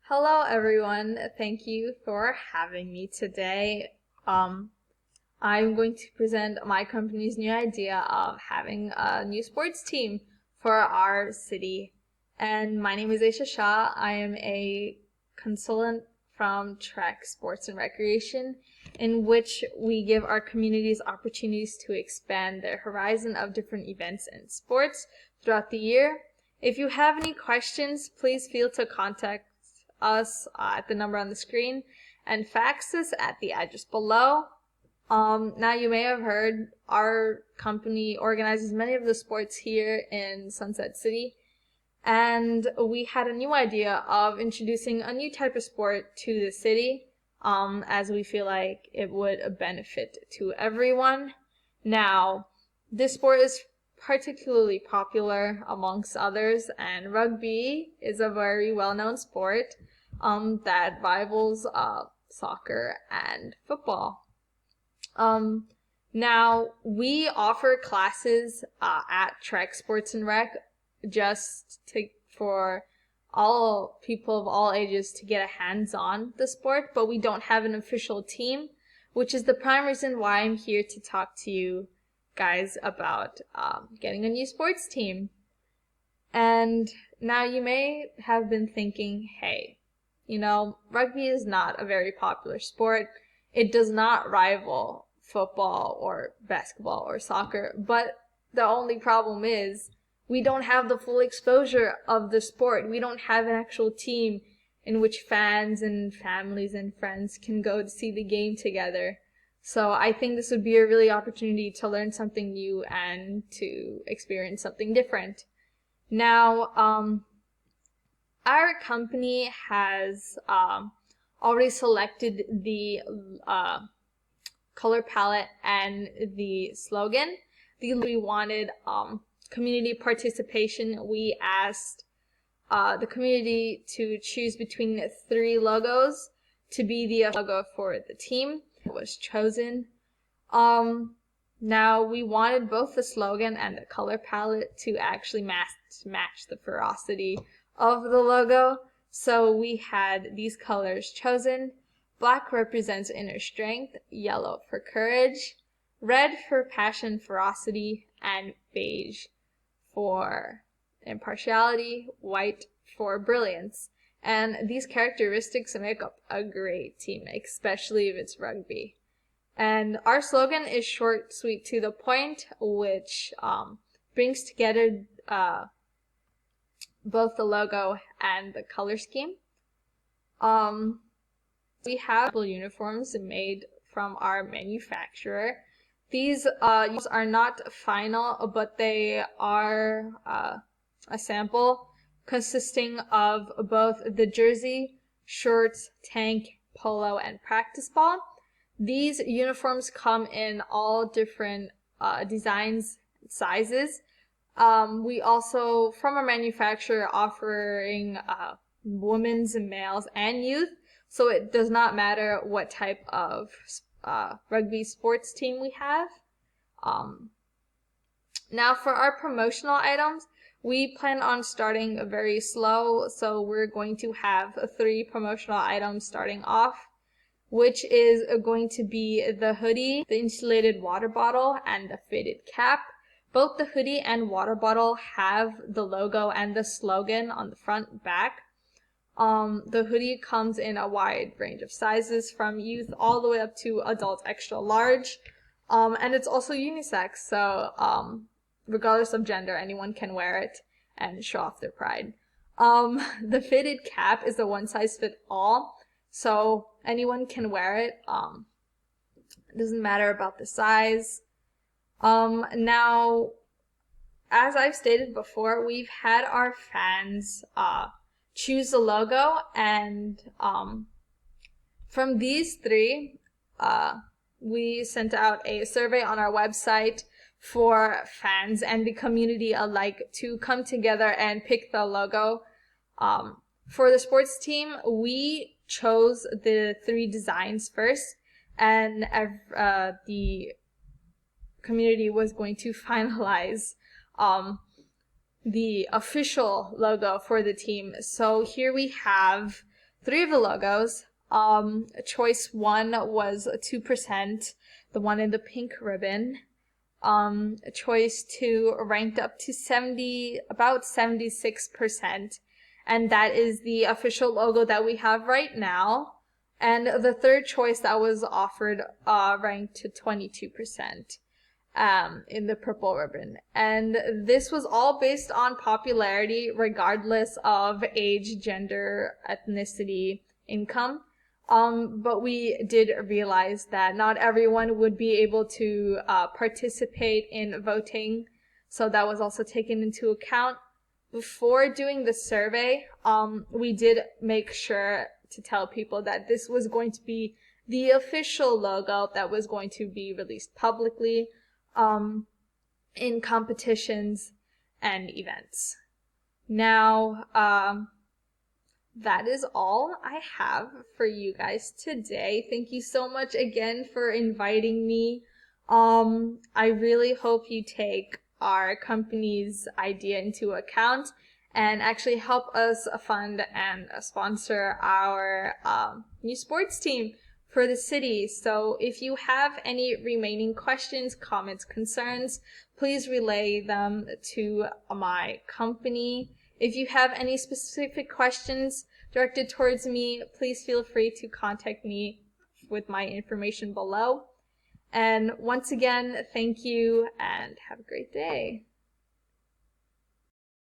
Hello everyone, thank you for having me today. I'm going to present my company's new idea of having a new sports team for our city. And my name is Aisha Shah. I am a consultant from Trek Sports and Recreation, in which we give our communities opportunities to expand their horizon of different events and sports throughout the year. If you have any questions, please feel to contact us at the number on the screen and fax us at the address below. Now you may have heard our company organizes many of the sports here in Sunset City, and we had a new idea of introducing a new type of sport to the city, as we feel like it would benefit to everyone. Now, this sport is particularly popular amongst others, and rugby is a very well-known sport that rivals soccer and football. Now we offer classes at Trek Sports and Rec for all people of all ages to get a hands-on the sport, but we don't have an official team, which is the prime reason why I'm here to talk to you guys about getting a new sports team. And now you may have been thinking, hey, rugby is not a very popular sport. It does not rival football or basketball or soccer, but the only problem is we don't have the full exposure of the sport. We don't have an actual team in which fans and families and friends can go to see the game together. So I think this would be a really opportunity to learn something new and to experience something different. Now, our company has already selected the color palette and the slogan. We wanted community participation. We asked the community to choose between 3 logos to be the logo for the team. It was chosen. Now we wanted both the slogan and the color palette to actually match the ferocity of the logo. So we had these colors chosen. Black represents inner strength, yellow for courage, red for passion, ferocity, and beige for impartiality, white for brilliance. And these characteristics make up a great team, especially if it's rugby. And our slogan is short, sweet, to the point, which brings together both the logo and the color scheme. We have uniforms made from our manufacturer. These are not final, but they are a sample consisting of both the jersey, shorts, tank, polo, and practice ball. These uniforms come in all different designs and sizes. We also, from our manufacturer, offering women's and males and youth, so it does not matter what type of rugby sports team we have. Now for our promotional items, we plan on starting very slow, so we're going to have 3 promotional items starting off, which is going to be the hoodie, the insulated water bottle, and the fitted cap. Both the hoodie and water bottle have the logo and the slogan on the front and back. The hoodie comes in a wide range of sizes, from youth all the way up to adult extra large. And it's also unisex, so regardless of gender, anyone can wear it and show off their pride. The fitted cap is a one-size-fits-all, so anyone can wear it. It doesn't matter about the size. Now, as I've stated before, we've had our fans choose the logo, and from these 3, we sent out a survey on our website for fans and the community alike to come together and pick the logo. For the sports team, we chose the 3 designs first, and the community was going to finalize the official logo for the team. So here we have three of the logos. Choice 1 was 2%, the one in the pink ribbon. Choice 2 ranked up to about 76%, and that is the official logo that we have right now. And the third choice that was offered ranked to 22% in the purple ribbon. And this was all based on popularity, regardless of age, gender, ethnicity, income. But we did realize that not everyone would be able to participate in voting, so that was also taken into account. Before doing the survey, we did make sure to tell people that this was going to be the official logo that was going to be released publicly in competitions and events. Now, that is all I have for you guys today. Thank you so much again for inviting me. I really hope you take our company's idea into account and actually help us fund and sponsor our new sports team for the city. So if you have any remaining questions, comments, concerns, please relay them to my company. If you have any specific questions directed towards me, please feel free to contact me with my information below. And once again, thank you and have a great day.